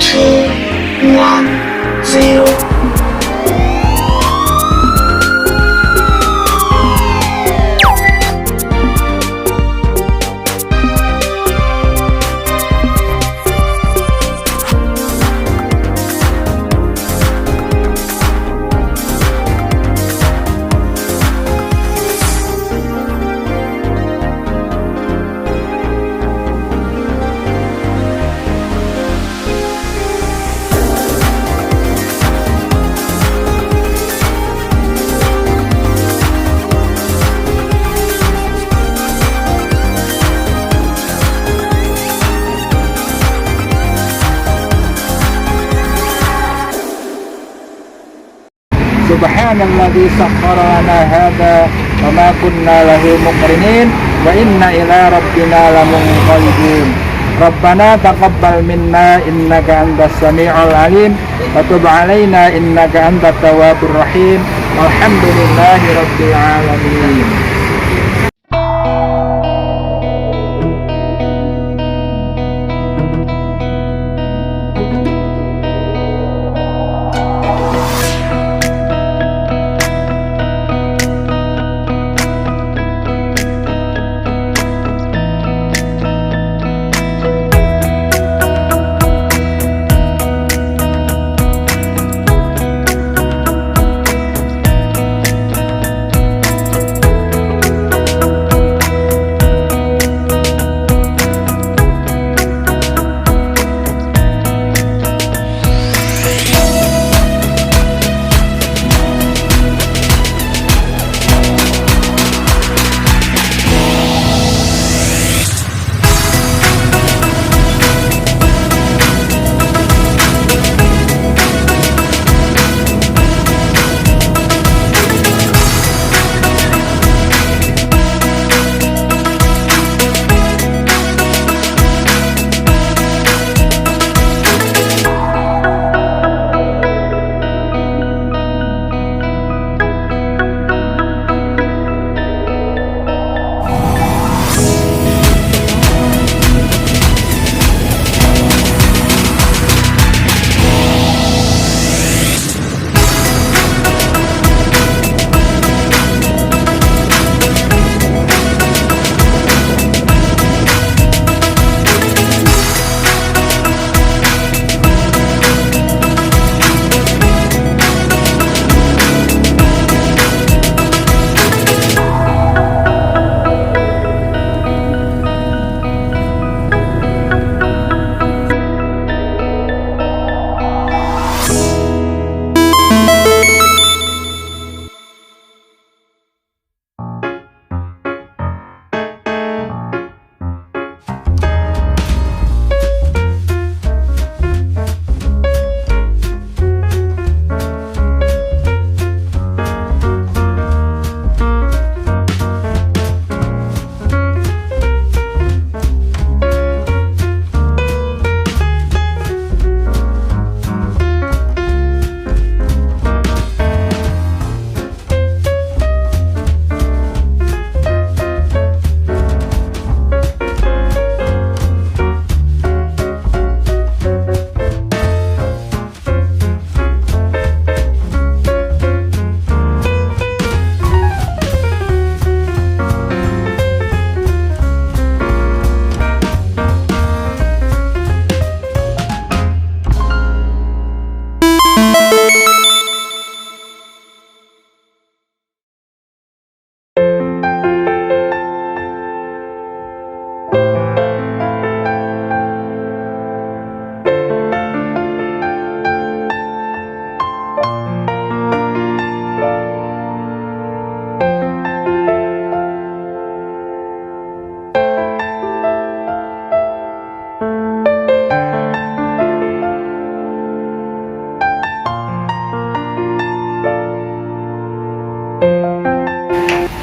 two, one, zero. Subhanalladzi sakhkhara lana hadza wa ma kunna lahu muqrinin wa inna ila rabbina lamunqalibun. Rabbana taqabbal minna innaka antas samiul alim wa tub alaina innaka antat tawwabur rahim. Alhamdulillahi rabbil alamin.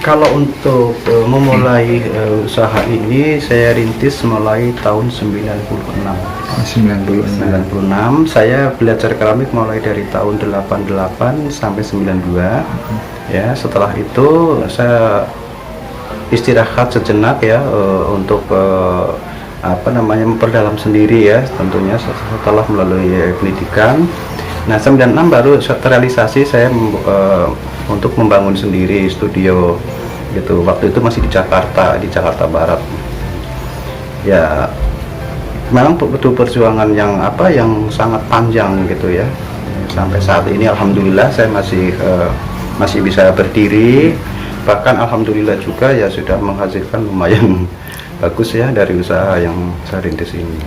Kalau untuk memulai usaha ini saya rintis mulai tahun 96. 96 saya belajar keramik mulai dari tahun 88 sampai 92. Ya, setelah itu saya istirahat sejenak ya untuk apa namanya memperdalam sendiri ya, tentunya setelah melalui pendidikan. Nah 96 baru terrealisasi saya untuk membangun sendiri studio gitu. Waktu itu masih di Jakarta Barat. Ya memang butuh perjuangan yang sangat panjang gitu ya. Sampai saat ini alhamdulillah saya masih bisa berdiri, bahkan alhamdulillah juga ya sudah menghasilkan lumayan bagus ya dari usaha yang saya rintis ini.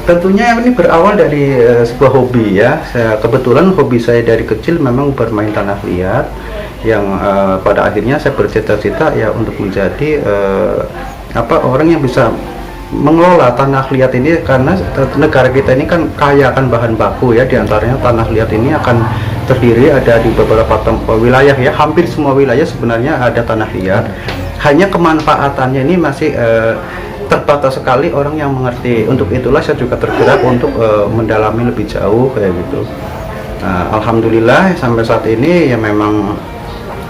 Tentunya ini berawal dari sebuah hobi ya. Kebetulan hobi saya dari kecil memang bermain tanah liat, yang pada akhirnya saya bercita-cita ya untuk menjadi orang yang bisa mengelola tanah liat ini, karena negara kita ini kan kaya akan bahan baku ya. Diantaranya tanah liat ini akan terdiri ada di beberapa wilayah ya, hampir semua wilayah sebenarnya ada tanah liat. Hanya kemanfaatannya ini masih terbatas sekali orang yang mengerti. Untuk itulah saya juga tergerak untuk mendalami lebih jauh kayak gitu. Nah, alhamdulillah sampai saat ini ya memang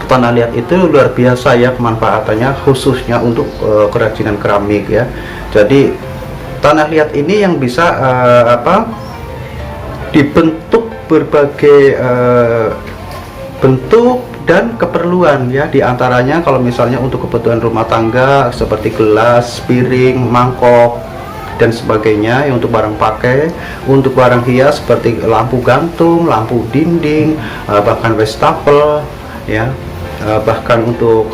tanah liat itu luar biasa ya kemanfaatannya, khususnya untuk kerajinan keramik ya. Jadi tanah liat ini yang bisa dibentuk berbagai bentuk dan keperluan ya, diantaranya kalau misalnya untuk kebutuhan rumah tangga seperti gelas, piring, mangkok dan sebagainya, untuk barang pakai, untuk barang hias seperti lampu gantung, lampu dinding, bahkan wastafel ya, bahkan untuk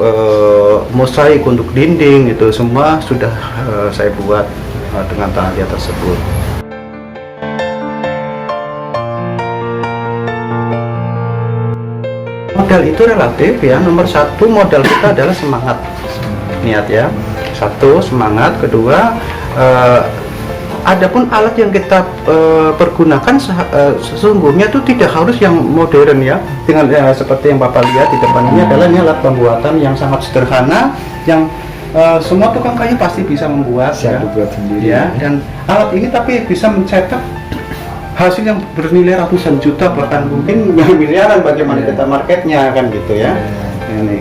mosaik untuk dinding, itu semua sudah saya buat dengan tanah liat tersebut. Modal itu relatif ya. Nomor satu modal kita adalah semangat, niat ya. Satu semangat, kedua adapun alat yang kita pergunakan sesungguhnya itu tidak harus yang modern ya. Dengan seperti yang Bapak lihat di depan ini adalah ini alat pembuatan yang sangat sederhana, yang semua tukang kayu pasti bisa membuat ya. Dibuat sendiri Ya, dan alat ini tapi bisa mencetak hasil yang bernilai ratusan juta, bahkan mungkin yang miliaran bagaimana kita marketnya kan gitu ya. Ini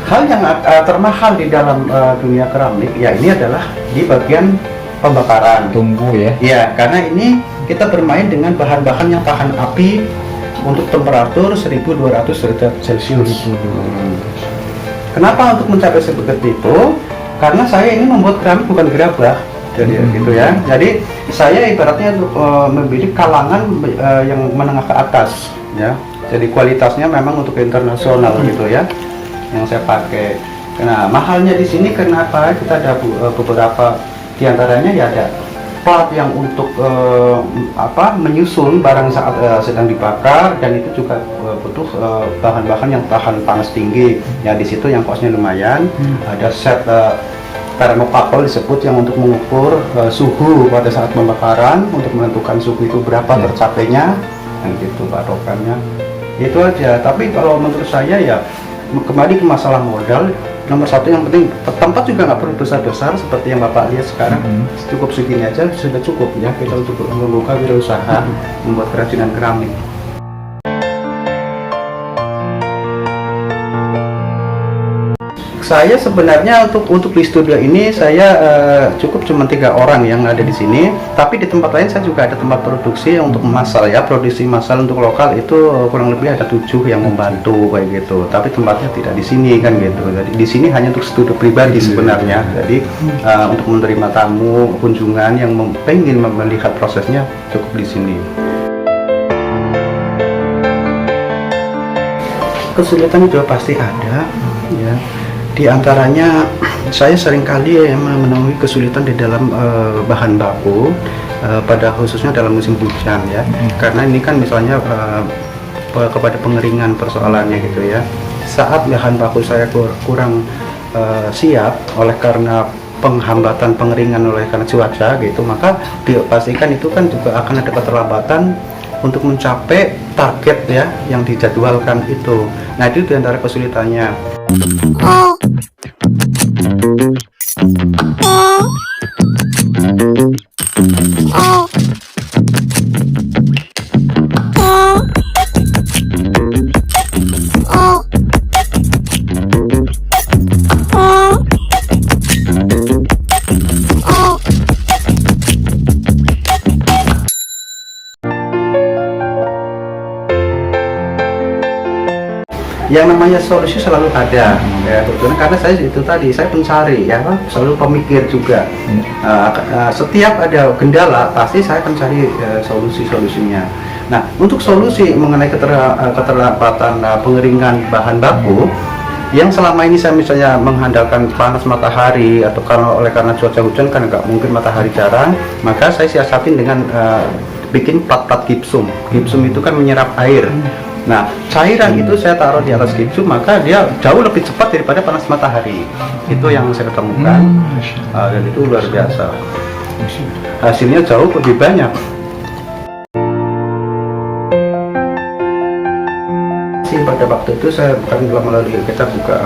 hal yang termahal di dalam dunia keramik ya, ini adalah di bagian pembakaran tunggu ya. ya, karena ini kita bermain dengan bahan-bahan yang tahan api untuk temperatur 1200 derajat Celcius. Kenapa untuk mencapai seperti itu? Karena saya ini membuat keramik bukan gerabah. Jadi gitu ya. Jadi saya ibaratnya membidik kalangan yang menengah ke atas ya. Jadi kualitasnya memang untuk internasional gitu ya yang saya pakai. Nah, mahalnya di sini kenapa? Kita ada beberapa diantaranya ya, ada plat yang untuk menyusun barang saat sedang dibakar, dan itu juga butuh bahan-bahan yang tahan panas tinggi. Ya di situ yang kosnya lumayan. Ada set termopakol disebut yang untuk mengukur suhu pada saat pembakaran, untuk menentukan suhu itu berapa tercapainya, dan gitu patokannya. Itu aja. Tapi kalau menurut saya ya kembali ke masalah modal, nomor satu yang penting tempat juga nggak perlu besar-besar seperti yang Bapak lihat sekarang. Cukup segini aja sudah cukup ya kita untuk membuka wirausaha membuat kerajinan keramik. Saya sebenarnya untuk di studio ini saya cukup cuma 3 orang yang ada di sini, tapi di tempat lain saya juga ada tempat produksi untuk massal ya. Produksi massal untuk lokal itu kurang lebih ada 7 yang membantu kayak gitu, tapi tempatnya tidak di sini kan gitu. Jadi di sini hanya untuk studio pribadi sebenarnya. Jadi untuk menerima tamu kunjungan yang pengen melihat prosesnya cukup di sini. Kesulitan juga pasti ada ya. Di antaranya saya seringkali menemui kesulitan di dalam bahan baku, pada khususnya dalam musim hujan ya. Karena ini kan misalnya kepada pengeringan persoalannya gitu ya. Saat bahan baku saya kurang siap oleh karena penghambatan pengeringan oleh karena cuaca gitu, maka dipastikan itu kan juga akan ada keterlambatan untuk mencapai target ya yang dijadwalkan itu. Nah itu diantara kesulitannya. yang namanya solusi selalu ada ya, sebetulnya karena saya itu tadi saya pencari ya, selalu pemikir juga. Setiap ada kendala pasti saya akan cari solusinya. Nah, untuk solusi mengenai keterlambatan pengeringan bahan baku yang selama ini saya misalnya mengandalkan panas matahari atau karena cuaca hujan kan nggak mungkin, matahari jarang, maka saya siasatin dengan bikin plat-plat gipsum. Gipsum itu kan menyerap air. Nah, cairan itu saya taruh di atas gipsum, maka dia jauh lebih cepat daripada panas matahari. Itu yang saya ketemukan, dan itu luar biasa. Hasilnya jauh lebih banyak. Pada waktu itu saya kan melalui kita buka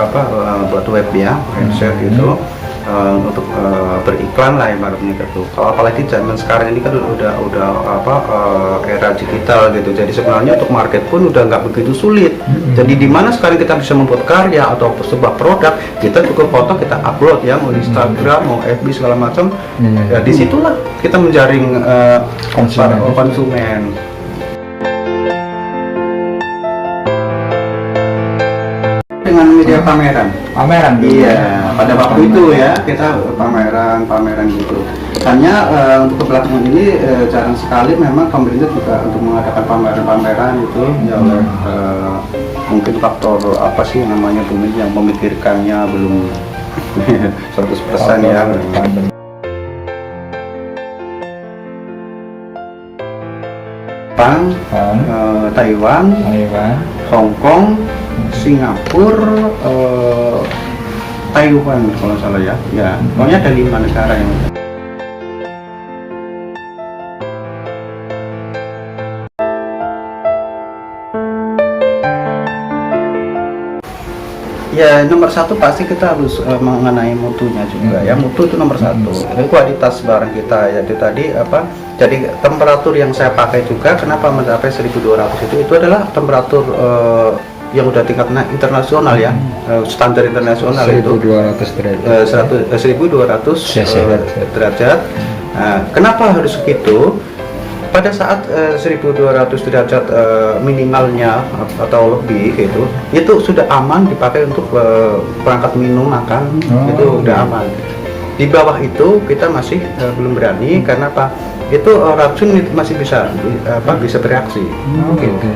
buat web ya, website gitu. Untuk beriklan lah ibaratnya gitu. Kalau apalagi zaman sekarang ini kan udah era digital gitu. Jadi sebenarnya untuk market pun udah nggak begitu sulit. Jadi di mana sekarang kita bisa membuat karya atau sebuah produk, kita cukup foto, kita upload ya, mau di Instagram, mau FB segala macam. Ya, disitulah kita menjaring konsumen. Dengan media pameran. Iya, pada waktu itu ya kita pameran gitu. Hanya untuk kebelakangan ini jarang sekali memang pemerintah juga untuk mengadakan pameran itu ya, mungkin faktor apa sih namanya yang memikirkannya belum 100% ya. Jepang, Taiwan, Hong Kong, Singapura, Taiwan kalau salah ya. Ya, pokoknya ada 5 negara yang ya, nomor satu pasti kita harus mengenai mutunya juga ya. Mutu itu nomor satu. Kualitas barang kita ya, itu tadi jadi temperatur yang saya pakai juga kenapa mencapai 1200 itu adalah temperatur yang udah tingkat internasional ya, standar internasional 1200 derajat. 1200 derajat. Nah, kenapa harus segitu? Pada saat 1200 derajat minimalnya atau lebih gitu, itu sudah aman dipakai untuk perangkat minum, makan, itu udah aman. Di bawah itu kita masih belum berani, karena apa? Itu racun itu masih bisa bereaksi. Gitu.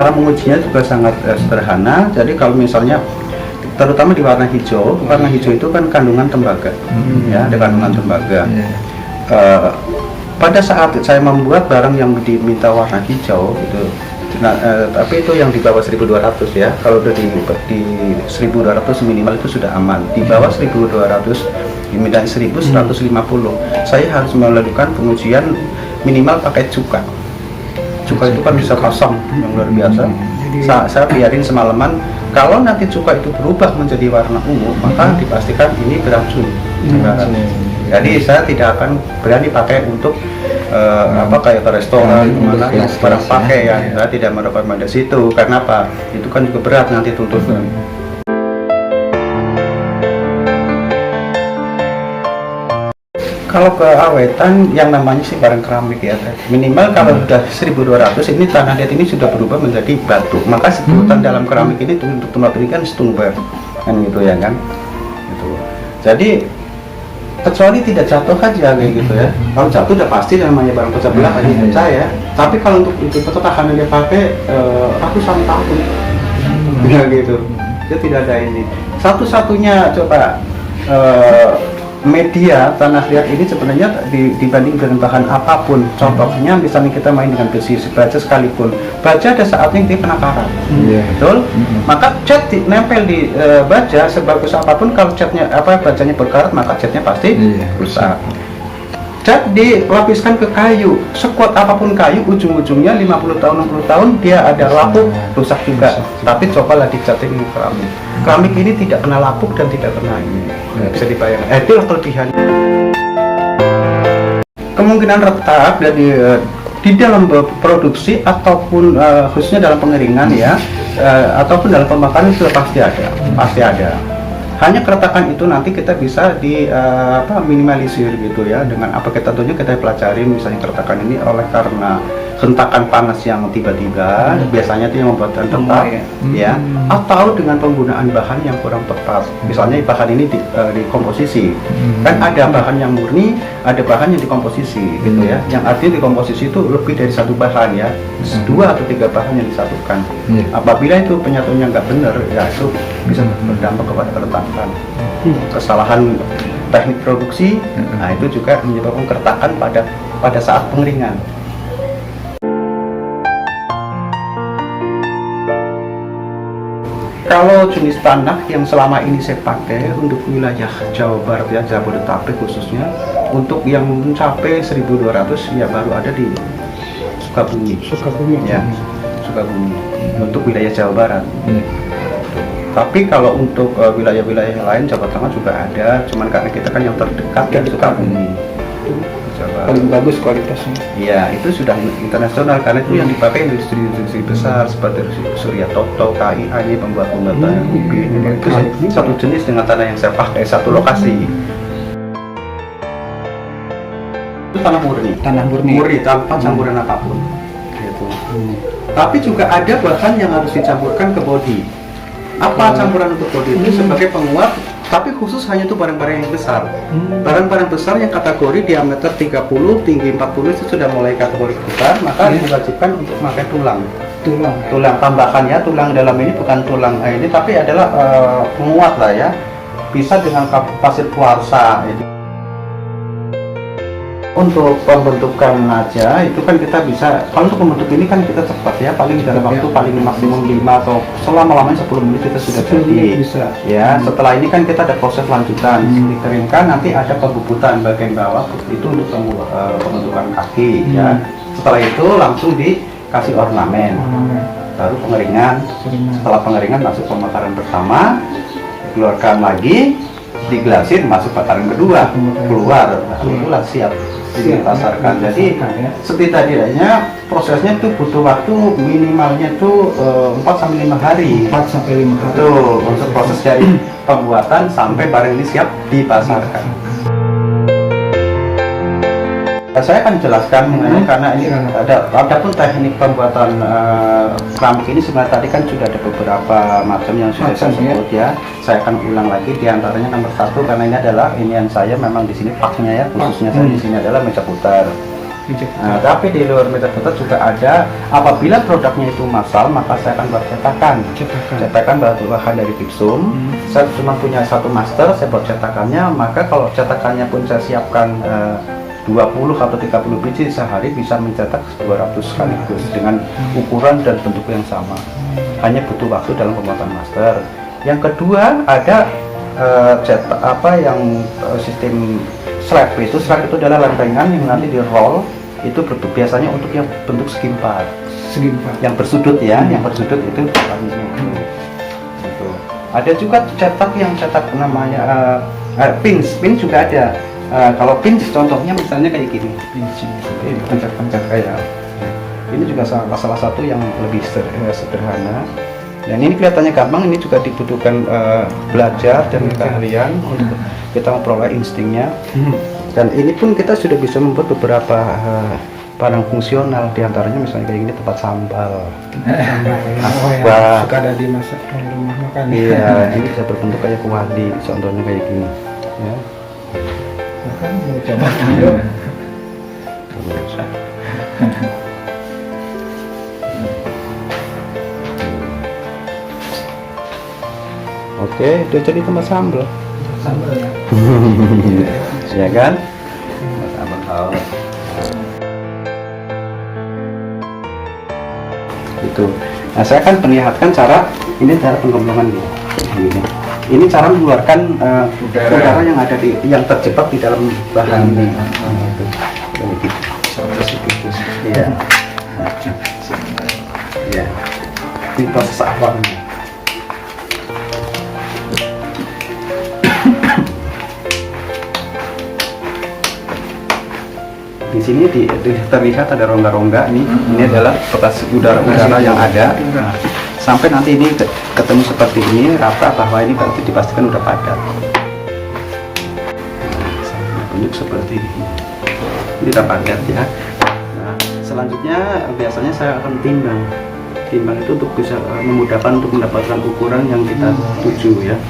Cara mengujinya juga sangat sederhana. Jadi kalau misalnya terutama di warna hijau itu kan kandungan tembaga, ya, ada kandungan tembaga. Pada saat saya membuat barang yang diminta warna hijau itu, tapi itu yang di bawah 1200 ya. Kalau udah di 1200 minimal itu sudah aman. Di bawah 1200 diminta 1150, saya harus melakukan pengujian minimal pakai cuka. Cuka itu kan bisa pasang yang luar biasa. Saya biarin semalaman. Kalau nanti cuka itu berubah menjadi warna ungu, maka dipastikan ini beracun. Jadi saya tidak akan berani pakai untuk kayak ke restoran kemana barang pakai ya. Saya tidak merekomendasi itu. Karena apa? Itu kan juga berat nanti tuntutan. Kalau keawetan yang namanya sih barang keramik ya, minimal kalau udah 1200 ini tanah liat ini sudah berubah menjadi batu, maka sebutan dalam keramik ini untuk tempat ini kan stumber kan gitu ya kan gitu. Jadi kecuali tidak jatuh aja kayak gitu ya. Kalau jatuh udah pasti namanya barang pecah belah aja percaya. Tapi kalau untuk itu ketahanan dia pakai ratusan tahun ya gitu. Dia tidak ada ini. Satu-satunya coba media tanah liat ini sebenarnya dibanding dengan bahan apapun, contohnya misalnya kita main dengan besi baja sekalipun, baja ada saatnya dia kena karat, betul? Maka cat nempel di baja sebagus apapun, kalau catnya bajanya berkarat maka catnya pasti rusak. Cat dilapiskan ke kayu, sekuat apapun kayu, ujung-ujungnya 50 tahun 60 tahun dia ada lapuk, rusak juga. Tapi cobalah dicat ini keramik. Keramik ini tidak kena lapuk dan tidak kena ini. Bisa dibayangkan. Itulah kelebihan. Kemungkinan retak dari di dalam produksi ataupun khususnya dalam pengeringan ya, ataupun dalam pembakaran sudah pasti ada. Hanya keretakan itu nanti kita bisa minimalisir gitu ya, dengan apa kita tentunya kita pelajari, misalnya keretakan ini oleh karena hentakan panas yang tiba-tiba biasanya itu yang membuat retak ya, atau dengan penggunaan bahan yang kurang tepat. Misalnya bahan ini dikomposisi, kan ada bahan yang murni, ada bahan yang dikomposisi gitu ya, yang artinya dikomposisi itu lebih dari satu bahan ya, 2 atau 3 bahan yang disatukan. Apabila itu penyatunya nggak benar ya, itu bisa berdampak kepada keretakan, kesalahan teknik produksi. Nah itu juga menyebabkan keretakan pada saat pengeringan. Kalau jenis tanah yang selama ini saya pakai untuk wilayah Jawa Barat ya, Jabodetabek khususnya, untuk yang mencapai 1.200 ya baru ada di Sukabumi ya, Sukabumi untuk wilayah Jawa Barat. Tapi kalau untuk wilayah-wilayah yang lain, Jawa Tengah juga ada, cuman karena kita kan yang terdekat ya Sukabumi. Paling bagus kualitasnya. Iya, itu sudah internasional karena itu yang dipakai industri besar seperti Surya Toto, KIA ini pembuat ubi. Itu satu jenis dengan tanah yang saya pakai, satu lokasi. Itu tanah murni. Murni tanpa campuran apapun. Gitu. Tapi juga ada bahan yang harus dicampurkan ke bodi. Apa campuran untuk bodi itu? Sebagai penguat, tapi khusus hanya untuk barang-barang yang besar. Barang-barang besar yang kategori diameter 30, tinggi 40 itu sudah mulai kategori besar, maka diwajibkan untuk memakai tulang tambahan ya. Tulang dalam ini bukan tulang ini, tapi adalah penguat lah ya, bisa dengan pasir kuarsa. Untuk pembentukan aja itu kan kita bisa, kalau untuk membentuk ini kan kita cepat ya, paling dalam waktu paling maksimum 5 atau selama-lamanya 10 menit kita sudah jadi ya. Setelah ini kan kita ada proses lanjutan, dikeringkan, nanti ada pembubutan bagian bawah itu untuk pembentukan kaki ya. Setelah itu langsung dikasih ornamen, baru pengeringan. Setelah pengeringan masuk pemakaran pertama, keluarkan lagi, diglasir, masuk bakaran kedua, keluar, itulah siap dipasarkan. Jadi setidaknya prosesnya itu butuh waktu minimalnya itu 4-5 hari. 4-5 hari. Betul, untuk proses dari pembuatan sampai barang ini siap dipasarkan. Saya akan jelaskan mengenai, karena ini ada pun teknik pembuatan keramik ini sebenarnya tadi kan sudah ada beberapa macam yang sudah saya sebut ya. Saya akan ulang lagi, diantaranya nomor 1, karena ini adalah inian saya memang di sini paknya ya, khususnya saya di sini adalah meja putar. Nah, tapi di luar meja putar juga ada, apabila produknya itu massal maka saya akan buat cetakan bahan dari gipsum. Saya cuma punya 1 master, saya buat cetakannya, maka kalau cetakannya pun saya siapkan 20 atau 30 biji sehari, bisa mencetak 200 sekaligus dengan ukuran dan bentuk yang sama. Hanya butuh waktu dalam pembuatan master. Yang kedua ada sistem slab. Slab itu adalah lempengan yang nanti di roll, itu biasanya untuk yang bentuk segi empat yang bersudut ya, yang bersudut itu gitu. Ada juga cetak namanya pin juga ada. Kalau pinch contohnya misalnya kayak gini, ini pencet kayak ini juga salah satu yang lebih sederhana. Dan ini kelihatannya gampang, ini juga dibutuhkan belajar dan keahlian untuk kita memperoleh instingnya. Dan ini pun kita sudah bisa membuat beberapa barang fungsional, diantaranya misalnya kayak gini tempat sambal. Suka ada di rumah makan. Iya, ini bisa berbentuk kayak kuali, contohnya kayak gini. Ya. Coba Oke, udah jadi tempat sambal ya. Ya kan? Sambal itu. Nah, saya akan perlihatkan cara penggemblengan ini. Ini cara mengeluarkan udara yang ada yang terjebak di dalam bahan ini. Iya. Iya. Ini proses awalnya. di sini terlihat ada rongga-rongga nih. Ini adalah bekas udara-udara yang ada. Nah, sampai nanti ini ketemu seperti ini rata, bahwa ini berarti dipastikan udah padat. Nah, tunjuk seperti ini. Ini udah padat ya. Nah, selanjutnya biasanya saya akan timbang. Timbang itu untuk bisa memudahkan untuk mendapatkan ukuran yang kita tuju ya.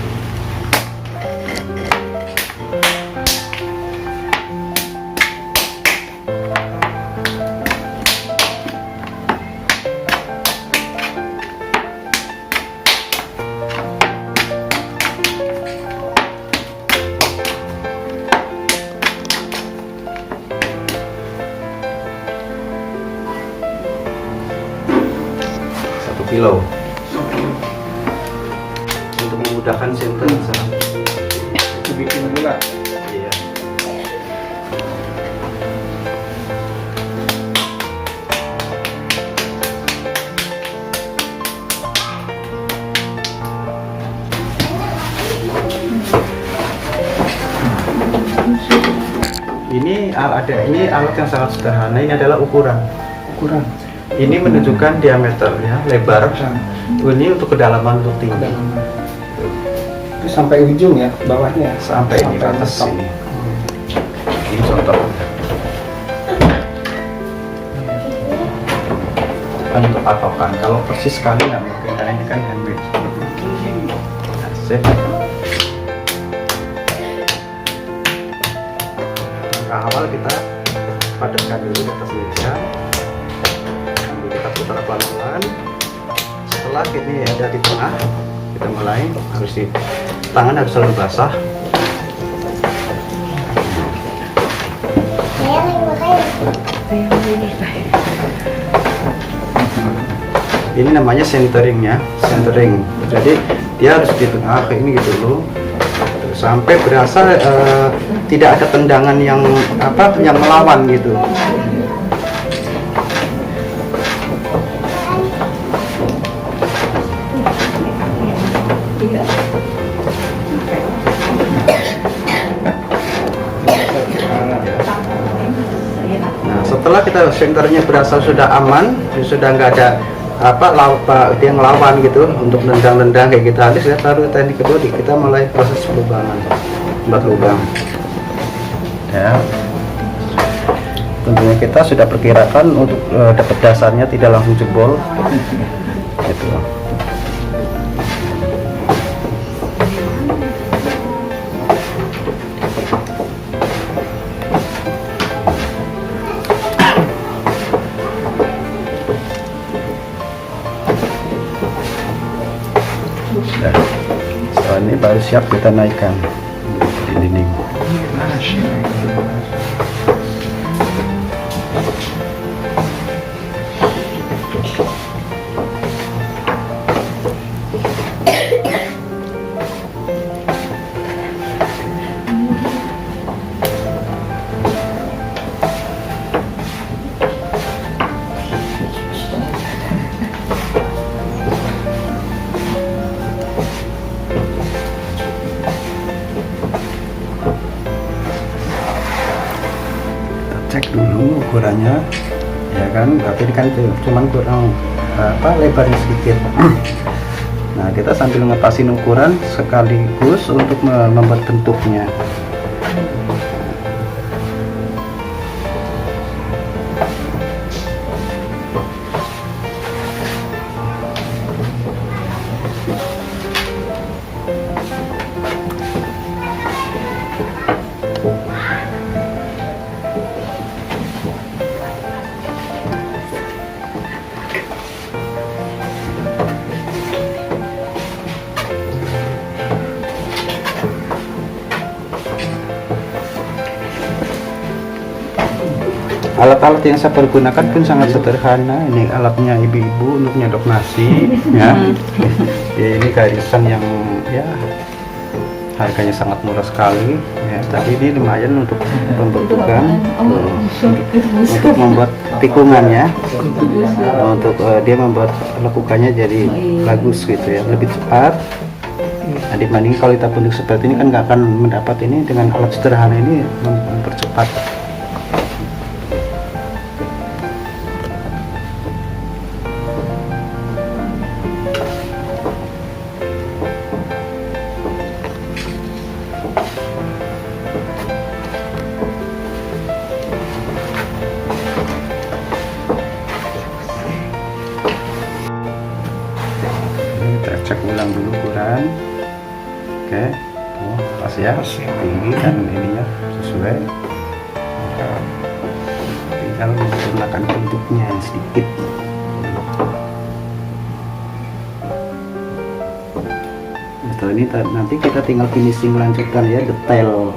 Kilo untuk memudahkan center Itu bikin gula. iya. Ini alat yang sangat sederhana. Ini adalah ukuran. Ini menunjukkan diameter ya, lebar. Ini untuk kedalaman, untuk tinggi. Itu sampai ujung ya, bawahnya. Sampai di atas top. sini. Ini contoh. Kan untuk patokan. Kalau persis sekali nggak mungkin, karena ini kan handmade. Nah, sip. Langkah awal kita padatkan dulu di atas meja. Kita putar pelan-pelan. Setelah ini ada di tengah, kita mulai tangan harus selalu basah. Ini namanya centering ya, centering. Jadi dia harus di tengah kayak ini gitu loh, sampai berasa tidak ada tendangan yang melawan gitu. Nah, setelah kita centernya berasa sudah aman, sudah nggak ada dia ngelawan gitu untuk nendang-nendang kayak kita habis ya, taruh teknik kedua kita mulai proses pelubangan, buat lubang ya. Tentunya kita sudah perkirakan untuk dapat dasarnya tidak langsung jebol gitu. Nah, setelah ini baru siap kita naikkan di dinding. Cek dulu ukurannya ya kan, tapi ini kan cuman kurang lebarnya sedikit. Nah, kita sambil ngepasin ukuran sekaligus untuk membuat bentuknya. Alat-alat yang saya pergunakan pun sangat sederhana. Ini alatnya ibu-ibu untuk nyedok nasi ya. Ya, ini garisan yang ya harganya sangat murah sekali ya, tapi ini lumayan untuk pembentukan, untuk membuat tikungan ya, untuk dia membuat lekukannya jadi bagus gitu ya, lebih cepat. Nah, dibanding kalau kita bentuk seperti ini kan nggak akan mendapat ini, dengan alat sederhana ini mempercepat. cek ulang dulu ukuran. Oke, tuh, pas ya, tinggi dan ininya sesuai. Tinggal menggunakan bentuknya yang sedikit. Betul, ini nanti kita tinggal finishing, lanjutkan ya, detail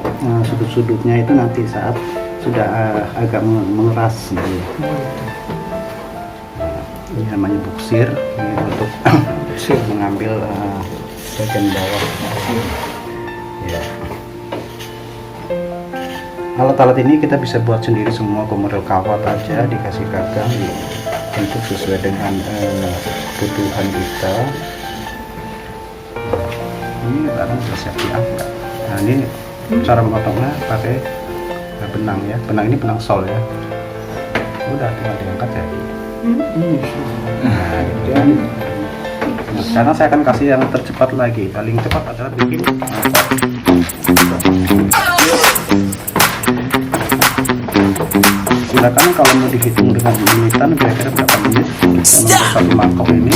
sudut-sudutnya itu nanti saat sudah agak mengeras gitu ya. Ini namanya buksir, ini untuk mengambil bagian bawah ya. Alat-alat ini kita bisa buat sendiri semua, model kawat aja, dikasih gagang untuk sesuai dengan kebutuhan kita. Ini barang sudah siap diangkat. Nah, ini cara memotongnya pakai benang ya, benang ini benang sol ya, udah tinggal diangkat ya. Nah, kemudian karena saya akan kasih yang tercepat lagi, paling cepat adalah bikin. Silakan kalau mau dihitung dengan menitan kira-kira berapa menit untuk satu mangkok ini.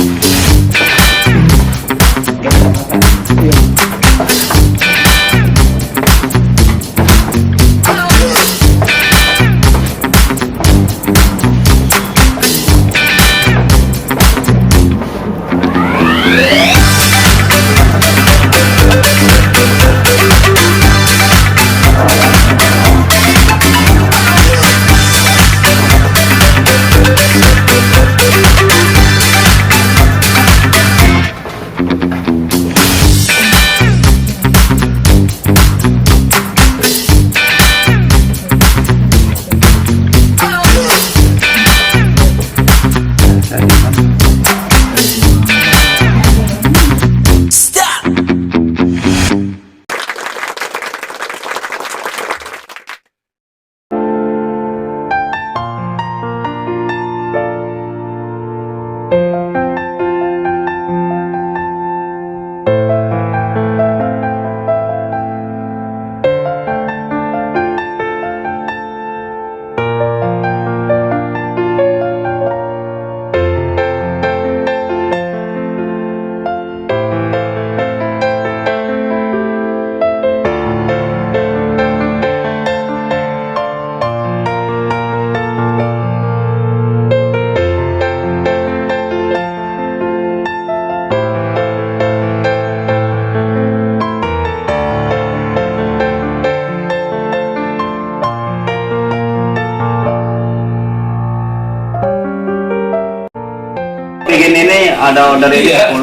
Bikin ini ada order ini 10,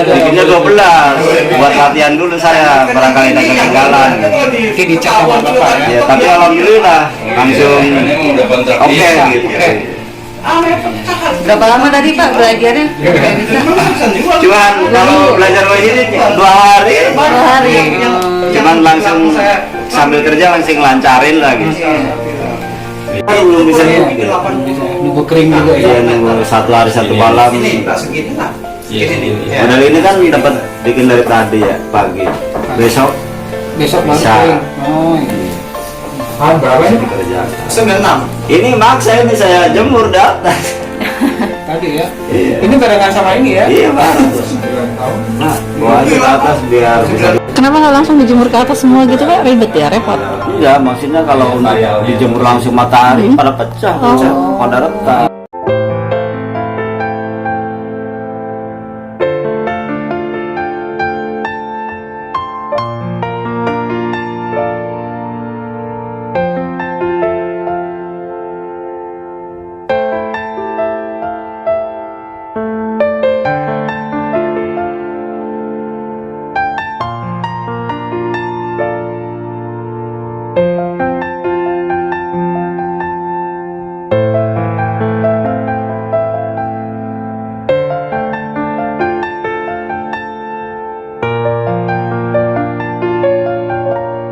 bikinnya 12 buat latihan dulu saya, barangkali ada ketinggalan. Mungkin dicek sama Bapak ya. Ya, tapi alhamdulillah langsung oke gitu. Berapa lama tadi Pak belajarnya? Nggak bisa. Cuman kalau belajar kayak ini 2 hari. 2 hari. Cuman langsung sambil kerja langsung lancarin lagi. Belum bisa Nunggu kering juga ya. Iya, nunggu 1 hari 1 malam. Model ini kan dapat bikin dari tadi ya, pagi. Besok Besok bisa. kering. Oh iya. Berapa ini? Dikerjakan. 96. Ini maksa, ini saya jemur di atas. Tadi ya. Iya. Ini barengan sama ini ya. Iya, Pak. Nah, bawa aja ke atas biar bisa. Kenapa nggak langsung dijemur ke atas semua gitu Pak? Ribet ya, repot. Iya, maksudnya kalau untuk dijemur langsung matahari pada pecah, pada retak.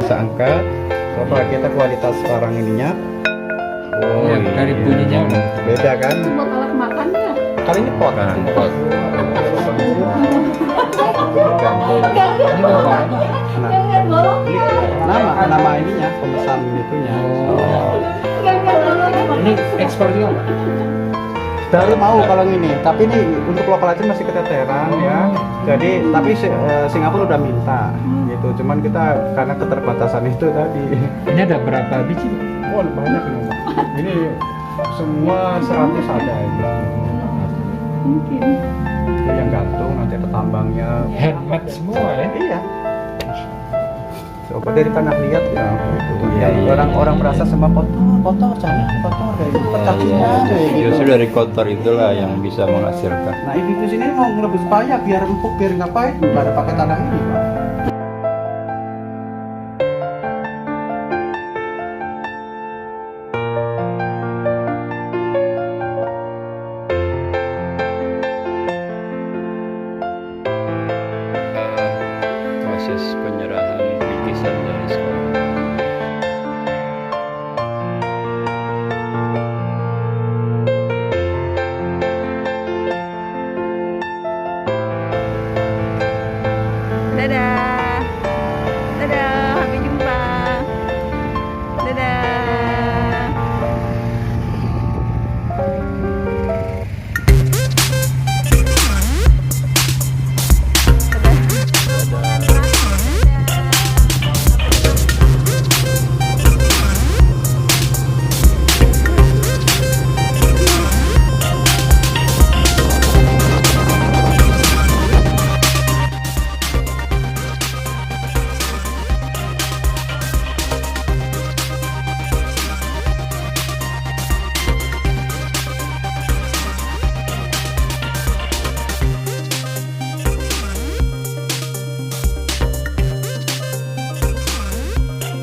Angkat coba kita kualitas barang ininya. Oh, Ya, dari bunyinya beda kan? Buat alat makan ya? Kali ini pot. Pot. ini berapa? Nama ininya, pemesan itunya. Oh. Ini ekspor juga Pak? Baru mau kalau ini, tapi ini untuk lokal aja masih keteteran ya. Jadi tapi Singapura udah minta gitu. Cuman kita karena keterbatasan itu tadi. Ini ada berapa biji, Pak? Oh banyak ini, Mbak. Ini semua 100 ada ini. Mungkin. Itu yang gantung nanti ada tambangnya. Handmade semua ya? Iya. Coba dari tanah liat ya itu. Iya, iya, Orang-orang iya, merasa semua kotor jangan kotor kayak gitu. Cacinya kayak gitu. Justru dari kotor itulah yang bisa menghasilkan. Nah ibu sini mau ngelebih supaya biar empuk biar ngapain? Nggak ada pakai tanah ini, Pak. Proses penyerahan bingkisan dari sekolah.